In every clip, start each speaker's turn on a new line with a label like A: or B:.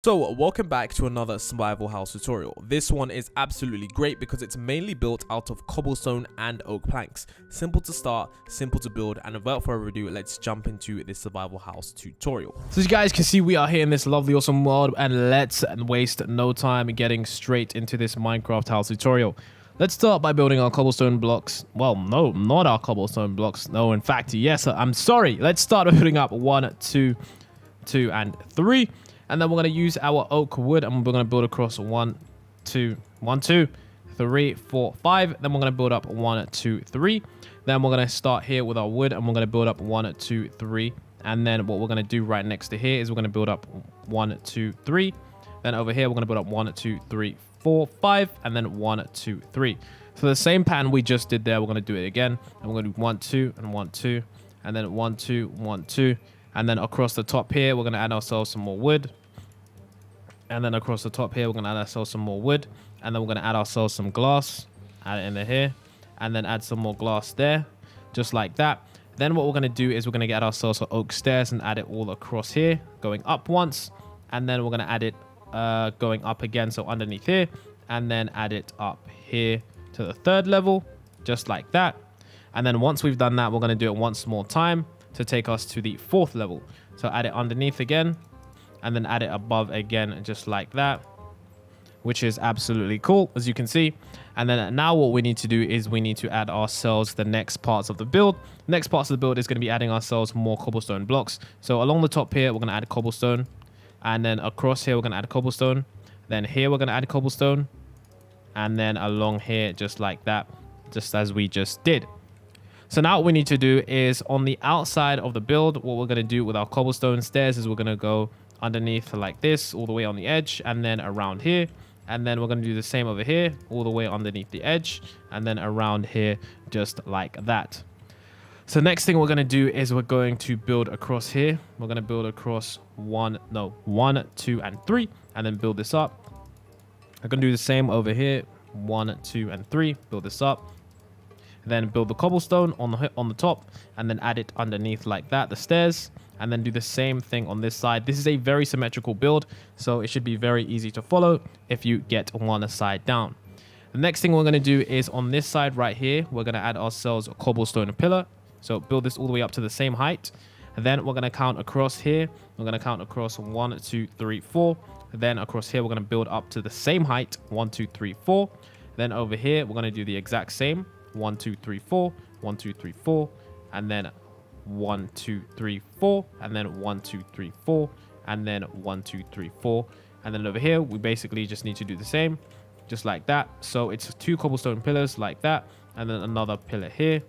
A: So welcome back to another survival house tutorial. This one is absolutely great because it's mainly built out of cobblestone and oak planks. Simple to start, simple to build, and without further ado, let's jump into this survival house tutorial.
B: So as you guys can see, we are here in this lovely awesome world, and let's waste no time getting straight into this Minecraft house tutorial. Let's start by building our cobblestone blocks. Well, no, not our cobblestone blocks. No, in fact, yes, I'm sorry. Let's start building up 1, 2, 2, and 3. And then we're going to use our oak wood, and we're going to build across 1, 2, 1, 2, 3, 4, 5. Then we're going to build up 1, 2, 3. Then we're going to start here with our wood, and we're going to build up 1, 2, 3. And then what we're going to do right next to here is we're going to build up 1, 2, 3. Then over here, we're going to build up 1, 2, 3, 4, 5. And then 1, 2, 3. So the same pattern we just did there, we're going to do it again. And we're going to do 1, 2, and 1, 2. And then 1, 2, 1, 2. And then across the top here, we're going to add ourselves some more wood. And then across the top here, we're going to add ourselves some more wood. And then we're going to add ourselves some glass. Add it in here. And then add some more glass there. Just like that. Then what we're going to do is we're going to get ourselves some oak stairs and add it all across here. Going up once. And then we're going to add it going up again. So underneath here. And then add it up here to the 3rd level. Just like that. And then once we've done that, we're going to do it once more time to take us to the 4th level. So add it underneath again. And then add it above again, just like that, which is absolutely cool, as you can see. And then now what we need to do is we need to add ourselves the next parts of the build. Next parts of the build is going to be adding ourselves more cobblestone blocks. So along the top here, we're going to add cobblestone. And then across here, we're going to add cobblestone. Then here, we're going to add cobblestone. And then along here, just like that, just as we just did. So now what we need to do is on the outside of the build, what we're going to do with our cobblestone stairs is we're going to go underneath like this, all the way on the edge, and then around here. And then we're going to do the same over here, all the way underneath the edge, and then around here, just like that. So next thing we're going to do is we're going to build across here. We're going to build across 1, 2, and 3, and then build this up. I'm going to do the same over here, 1, 2, and 3, build this up. Then build the cobblestone on the top, and then add it underneath like that, the stairs. And then do the same thing on this side. This is a very symmetrical build, so it should be very easy to follow if you get one side down. The next thing we're going to do is on this side right here, we're going to add ourselves a cobblestone pillar. So build this all the way up to the same height. And then we're going to count across here. We're going to count across 1, 2, 3, 4. Then across here, we're going to build up to the same height, 1, 2, 3, 4. Then over here, we're going to do the exact same, 1, 2, 3, 4, 1, 2, 3, 4. And then 1, 2, 3, 4, and then 1, 2, 3, 4, and then 1, 2, 3, 4. And then over here, we basically just need to do the same, just like that. So it's 2 cobblestone pillars like that, and then another pillar here.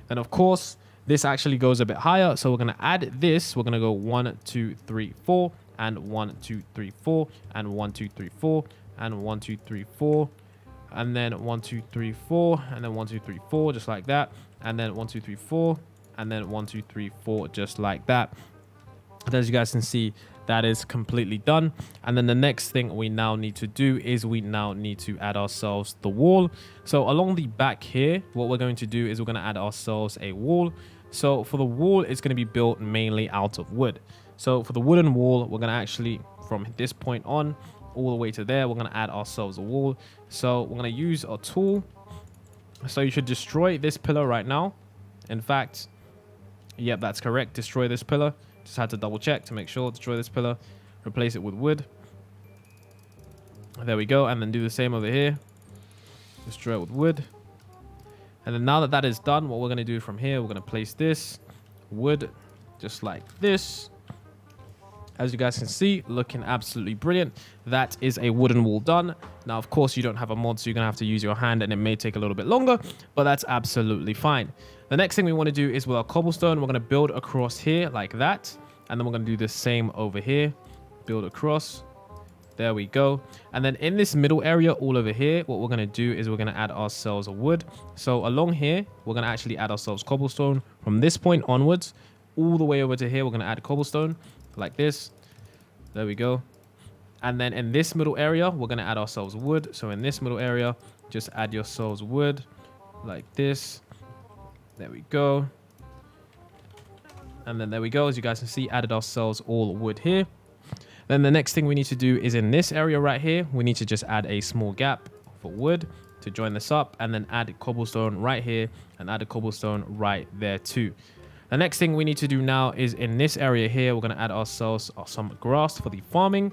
B: Then of course, this actually goes a bit higher. So we're going to add this. We're going to go 1, 2, 3, 4, and 1, 2, 3, 4, and 1, 2, 3, 4, and 1, 2, 3, 4. And then 1, 2, 3, 4, and then 1, 2, 3, 4, just like that. And then 1, 2, 3, 4. And then 1, 2, 3, 4, just like that. And as you guys can see, that is completely done. And then the next thing we now need to do is we now need to add ourselves the wall. So along the back here, what we're going to do is we're going to add ourselves a wall. So for the wall, it's going to be built mainly out of wood. So for the wooden wall, we're going to actually, from this point on, all the way to there, we're going to add ourselves a wall. So we're going to use a tool. So you should destroy this pillar right now. In fact, yep, that's correct. Destroy this pillar. Just had to double check to make sure. Destroy this pillar. Replace it with wood. There we go. And then do the same over here. Destroy it with wood. And then now that that is done, what we're going to do from here, we're going to place this wood just like this. As you guys can see, looking absolutely brilliant. That is a wooden wall done. Now, of course, you don't have a mod, so you're going to have to use your hand, and it may take a little bit longer, but that's absolutely fine. The next thing we want to do is with our cobblestone, we're going to build across here like that. And then we're going to do the same over here. Build across. There we go. And then in this middle area, all over here, what we're going to do is we're going to add ourselves a wood. So along here, we're going to actually add ourselves cobblestone. From this point onwards, all the way over to here, we're going to add cobblestone. Like this. There we go. And then in this middle area, we're going to add ourselves wood. So in this middle area, just add yourselves wood like this. There we go. And then there we go. As you guys can see, added ourselves all wood here. Then the next thing we need to do is in this area right here, we need to just add a small gap for wood to join this up, and then add cobblestone right here and add a cobblestone right there too. The next thing we need to do now is in this area here, we're going to add ourselves some grass for the farming.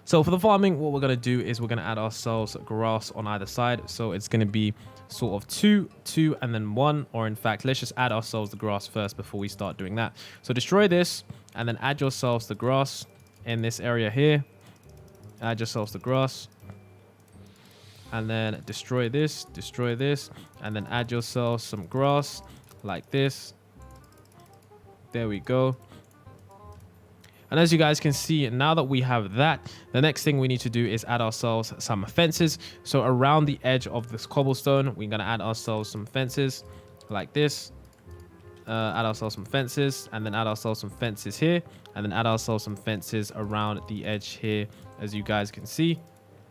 B: So for the farming, what we're going to do is we're going to add ourselves grass on either side. So it's going to be sort of 2, 2, and then 1. Or in fact, let's just add ourselves the grass first before we start doing that. So destroy this and then add yourselves the grass in this area here. Add yourselves the grass. And then destroy this, and then add yourselves some grass like this. There we go. And as you guys can see, now that we have that, the next thing we need to do is add ourselves some fences. So around the edge of this cobblestone, we're going to add ourselves some fences like this. Add ourselves some fences, and then add ourselves some fences here, and then add ourselves some fences around the edge here, as you guys can see.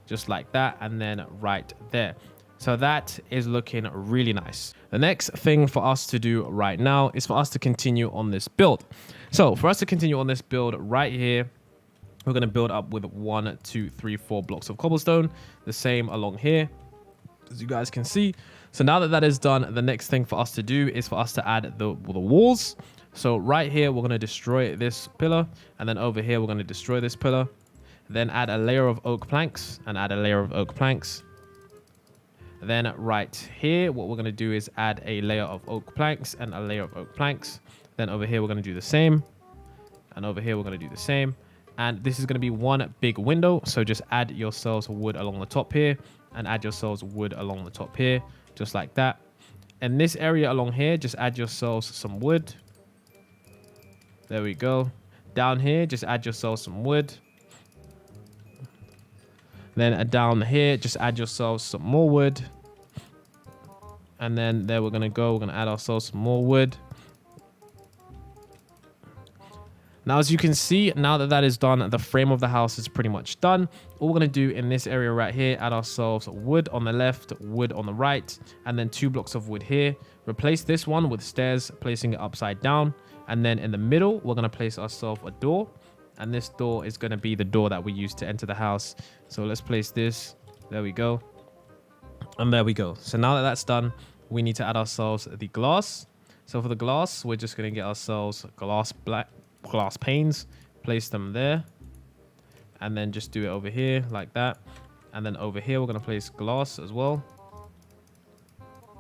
B: Just like that, and then right there. So that is looking really nice. The next thing for us to do right now is for us to continue on this build. So for us to continue on this build right here, we're going to build up with 1, 2, 3, 4 blocks of cobblestone. The same along here, as you guys can see. So now that that is done, the next thing for us to do is for us to add the walls. So right here, we're going to destroy this pillar, and then over here, we're going to destroy this pillar. Then add a layer of oak planks and add a layer of oak planks. Then right here, what we're going to do is add a layer of oak planks and a layer of oak planks. Then over here, we're going to do the same. And over here, we're going to do the same. And this is going to be one big window. So just add yourselves wood along the top here and add yourselves wood along the top here, just like that. And this area along here, just add yourselves some wood. There we go. Down here, just add yourselves some wood. Then down here, just add yourselves some more wood. And then there we're going to go. We're going to add ourselves some more wood. Now, as you can see, now that that is done, the frame of the house is pretty much done. All we're going to do in this area right here, add ourselves wood on the left, wood on the right, and then 2 blocks of wood here. Replace this one with stairs, placing it upside down. And then in the middle, we're going to place ourselves a door. And this door is going to be the door that we use to enter the house. So let's place this. There we go. And there we go. So now that that's done, we need to add ourselves the glass. So for the glass, we're just going to get ourselves glass panes. Place them there. And then just do it over here like that. And then over here, we're going to place glass as well.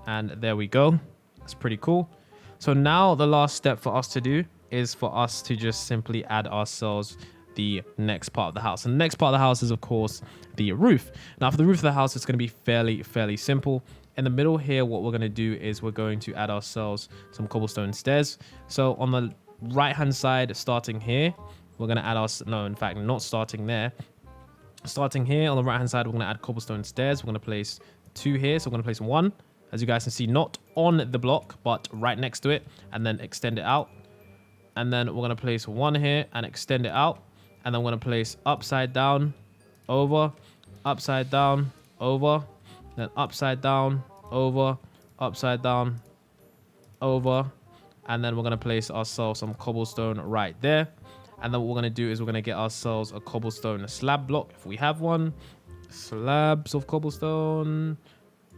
B: And there we go. That's pretty cool. So now the last step for us to do is for us to just simply add ourselves the next part of the house. And the next part of the house is, of course, the roof. Now, for the roof of the house, it's going to be fairly simple. In the middle here, what we're going to do is we're going to add ourselves some cobblestone stairs. So on the right-hand side, starting here, we're going to add no, in fact, not starting there. Starting here on the right-hand side, we're going to add cobblestone stairs. We're going to place 2 here. So we're going to place 1, as you guys can see, not on the block, but right next to it, and then extend it out. And then we're going to place 1 here and extend it out. And then we're going to place upside down, over, upside down, over, then upside down, over, upside down, over. And then we're going to place ourselves some cobblestone right there. And then what we're going to do is we're going to get ourselves a cobblestone slab block if we have one. Slabs of cobblestone.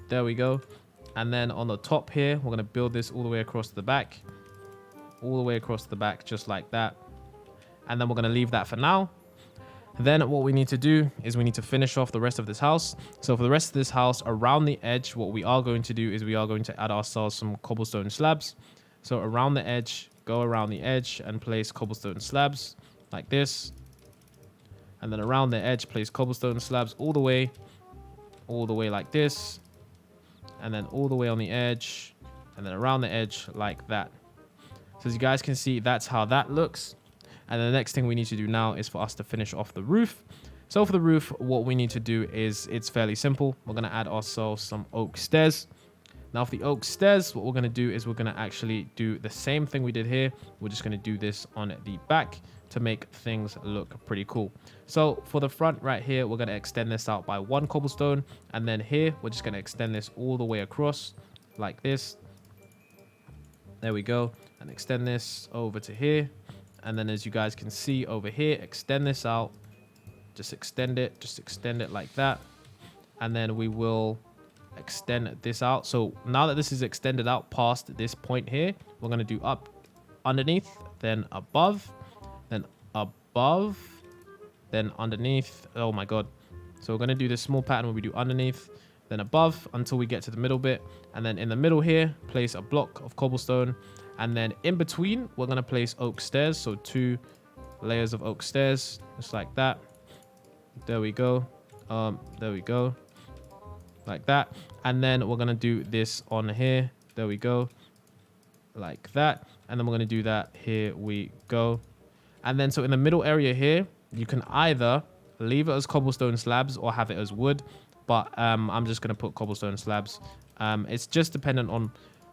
B: There we go. And then on the top here, we're going to build this all the way across the back. All the way across the back, just like that. And then we're going to leave that for now. Then what we need to do is we need to finish off the rest of this house. So for the rest of this house, around the edge, what we are going to do is we are going to add ourselves some cobblestone slabs. So around the edge, go around the edge and place cobblestone slabs like this. And then around the edge, place cobblestone slabs all the way like this. And then all the way on the edge, and then around the edge like that. So as you guys can see, that's how that looks. And the next thing we need to do now is for us to finish off the roof. So for the roof, what we need to do is it's fairly simple. We're going to add ourselves some oak stairs. Now for the oak stairs, what we're going to do is we're going to actually do the same thing we did here. We're just going to do this on the back to make things look pretty cool. So for the front right here, we're going to extend this out by 1 cobblestone. And then here, we're just going to extend this all the way across like this. There we go. And extend this over to here. And then as you guys can see over here, extend this out. Just extend it like that. And then we will extend this out. So now that this is extended out past this point here, we're going to do up, underneath, then above, then above, then underneath. Oh my god. So we're going to do this small pattern where we do underneath, then above until we get to the middle bit. And then in the middle here, place a block of cobblestone. And then in between, we're going to place oak stairs. So 2 layers of oak stairs, just like that. There we go. There we go. Like that. And then we're going to do this on here. There we go. Like that. And then we're going to do that. Here we go. And then so in the middle area here, you can either leave it as cobblestone slabs or have it as wood. But I'm just going to put cobblestone slabs. It's just dependent on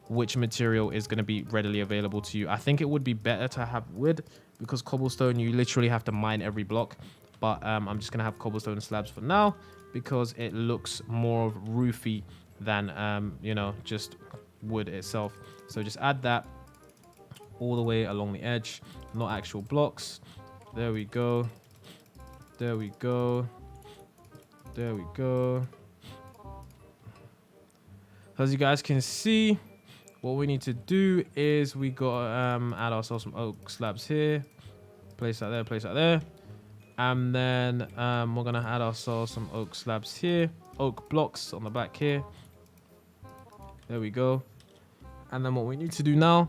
B: which material is going to be readily available to you. I think it would be better to have wood because cobblestone, you literally have to mine every block. But I'm just going to have cobblestone slabs for now because it looks more roofy than, you know, just wood itself. So just add that all the way along the edge, not actual blocks. There we go. There we go. There we go. As you guys can see, what we need to do is we got add ourselves some oak slabs here. Place that there, place that there. And then we're going to add ourselves some oak slabs here. Oak blocks on the back here. There we go. And then what we need to do now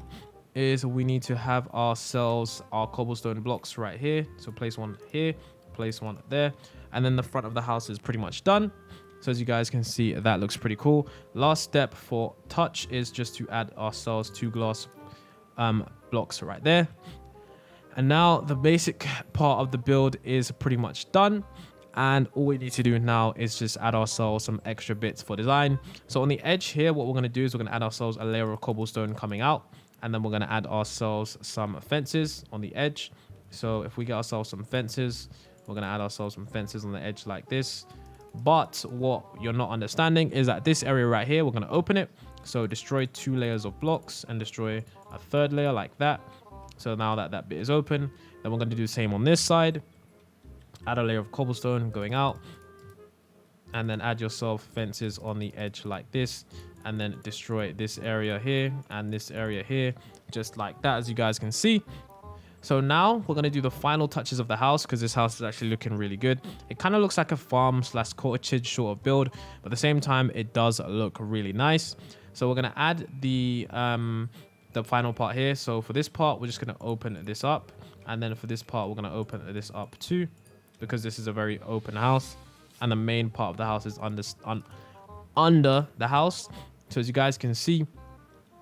B: is we need to have ourselves our cobblestone blocks right here. So place one here, place one there. And then the front of the house is pretty much done. So as you guys can see, that looks pretty cool. Last step for touch is just to add ourselves 2 glass blocks right there. And now the basic part of the build is pretty much done. And all we need to do now is just add ourselves some extra bits for design. So on the edge here, what we're going to do is we're going to add ourselves a layer of cobblestone coming out. And then we're going to add ourselves some fences on the edge. So if we get ourselves some fences, we're going to add ourselves some fences on the edge like this. But what you're not understanding is that this area right here, we're going to open it. So destroy 2 layers of blocks and destroy a 3rd layer like that. So now that that bit is open, then we're going to do the same on this side. Add a layer of cobblestone going out. And then add yourself fences on the edge like this. And then destroy this area here and this area here. Just like that, as you guys can see. So now we're going to do the final touches of the house because this house is actually looking really good. It kind of looks like a farm / cottage sort of build. But at the same time, it does look really nice. So we're going to add the final part here. So for this part, we're just going to open this up. And then for this part, we're going to open this up too. Because this is a very open house. And the main part of the house is under the house. So as you guys can see,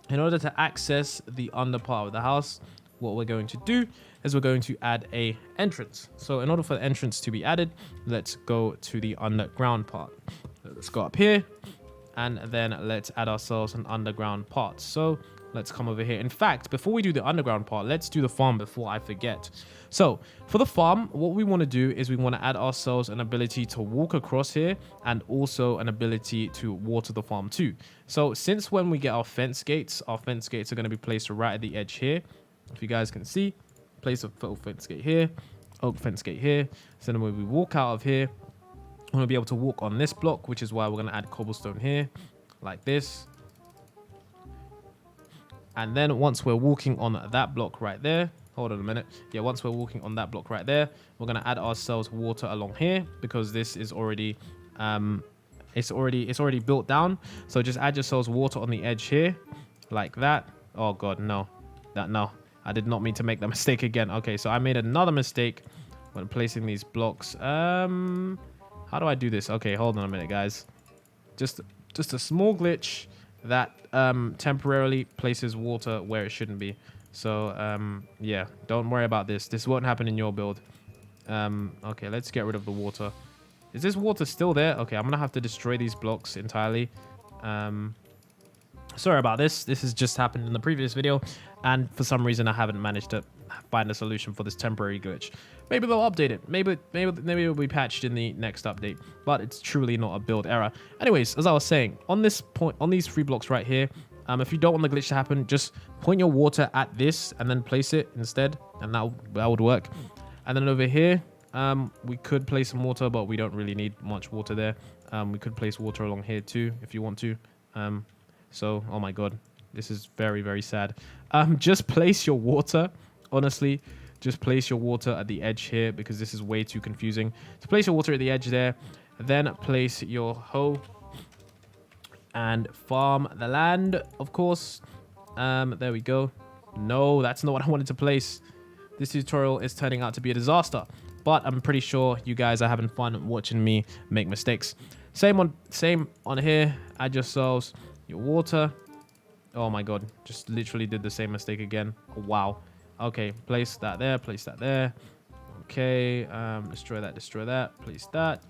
B: in order to access the under part of the house, what we're going to do is we're going to add a entrance. So in order for the entrance to be added, let's go to the underground part. Let's go up here and then let's add ourselves an underground part. So let's come over here. In fact, before we do the underground part, let's do the farm before I forget. So for the farm, what we want to do is we want to add ourselves an ability to walk across here and also an ability to water the farm too. So since when we get our fence gates are going to be placed right at the edge here. If you guys can see, place a fence gate here, oak fence gate here. So then when we walk out of here, we're going to be able to walk on this block, which is why we're going to add cobblestone here, like this. And then once we're walking on that block right there, hold on a minute. Yeah, once we're walking on that block right there, we're going to add ourselves water along here because this is already, it's already built down. So just add yourselves water on the edge here, like that. Oh God, no. No. I did not mean to make that mistake again. Okay, so I made another mistake when placing these blocks. How do I do this? Okay, hold on a minute, guys. Just a small glitch that temporarily places water where it shouldn't be. So, yeah, don't worry about this. This won't happen in your build. Okay, let's get rid of the water. Is this water still there? Okay, I'm going to have to destroy these blocks entirely. Sorry about this. This has just happened in the previous video. And for some reason, I haven't managed to find a solution for this temporary glitch. Maybe they'll update it. Maybe it'll be patched in the next update. But it's truly not a build error. Anyways, as I was saying, on this point, on these 3 blocks right here, If you don't want the glitch to happen, just point your water at this and then place it instead, and that would work. And then over here, we could place some water, but we don't really need much water there. We could place water along here too if you want to. So, oh my god, this is very, very sad. Just place your water, honestly. Just place your water at the edge here because this is way too confusing. So place your water at the edge there. Then place your hoe and farm the land, of course. There we go. No, that's not what I wanted to place. This tutorial is turning out to be a disaster, but I'm pretty sure you guys are having fun watching me make mistakes. Same on here. Add yourselves your water. Oh my god, just literally did the same mistake again. Oh, wow. Okay, place that there, place that there. Okay, destroy that, place that,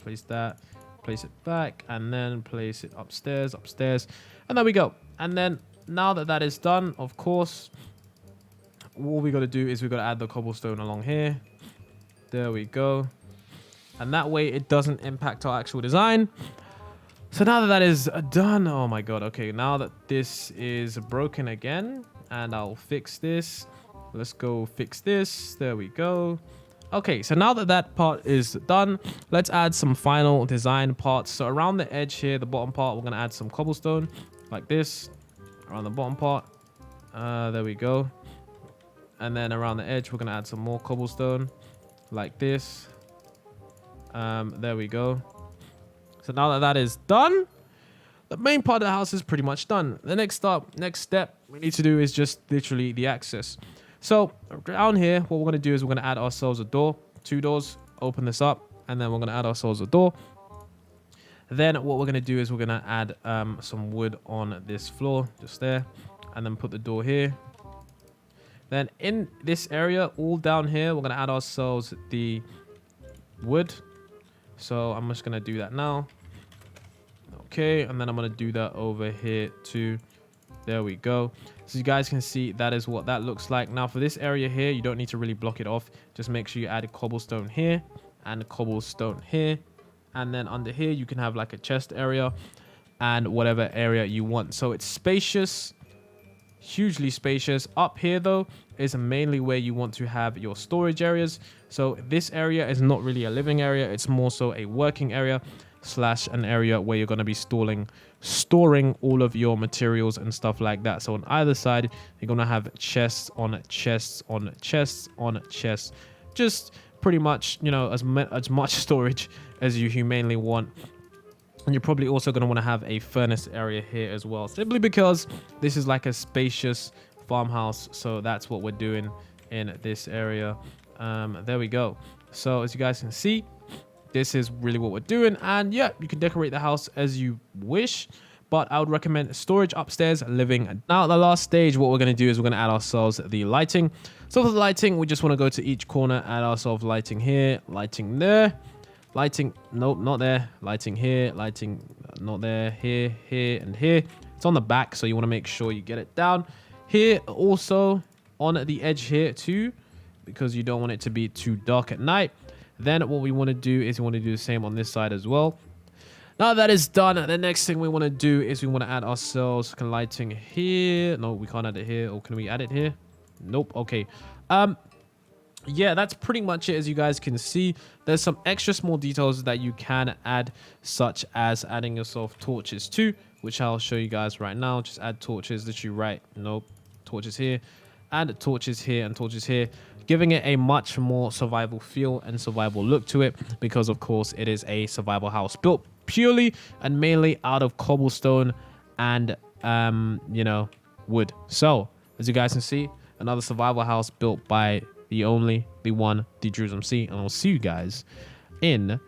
B: place it back, and then place it upstairs, and there we go. And then now that that is done, of course, all we got to do is we got to add the cobblestone along here. There we go, and that way it doesn't impact our actual design. So now that that is done, oh my god, okay, now that this is broken again, and I'll fix this. Let's go fix this. There we go. Okay, so now that that part is done, let's add some final design parts. So around the edge here, the bottom part, we're going to add some cobblestone like this. Around the bottom part. There we go. And then around the edge, we're going to add some more cobblestone like this. There we go. So now that that is done, the main part of the house is pretty much done. The next step we need to do is just literally the access. So down here, what we're going to do is we're going to add ourselves a door, 2 doors, open this up, and then we're going to add ourselves a door. Then what we're going to do is we're going to add some wood on this floor, just there, and then put the door here. Then in this area, all down here, we're going to add ourselves the wood. So I'm just going to do that now. Okay, and then I'm going to do that over here too. There we go. So you guys can see that is what that looks like. Now for this area here, you don't need to really block it off. Just make sure you add a cobblestone here and a cobblestone here. And then under here, you can have like a chest area and whatever area you want. So it's spacious, hugely spacious. Up here though is mainly where you want to have your storage areas. So this area is not really a living area. It's more so a working area slash an area where you're going to be storing all of your materials and stuff like that. So on either side, you're going to have chests on chests on chests on chests. Just pretty much, you know, as much storage as you humanly want. And you're probably also going to want to have a furnace area here as well, simply because this is like a spacious farmhouse. So that's what we're doing in this area. There we go. So as you guys can see, this is really what we're doing. And yeah, you can decorate the house as you wish, but I would recommend storage upstairs, living. Now the last stage, what we're going to do is we're going to add ourselves the lighting. So for the lighting, we just want to go to each corner, add ourselves lighting here, lighting there, lighting, nope, not there, lighting here, lighting not there, here, here, and here. It's on the back, so you want to make sure you get it down here, also on the edge here too, because you don't want it to be too dark at night. Then what we want to do is we want to do the same on this side as well. Now that is done, the next thing we want to do is we want to add ourselves lighting here. No, we can't add it here. Or can we add it here? Nope. Okay. Yeah, that's pretty much it. As you guys can see, there's some extra small details that you can add, such as adding yourself torches too, which I'll show you guys right now. Just add torches literally right. Nope. Torches here. And torches here and torches here, giving it a much more survival feel and survival look to it, because of course it is a survival house built purely and mainly out of cobblestone and you know, wood. So as you guys can see, another survival house built by the only, the one, the Drewsome C, and I'll see you guys in the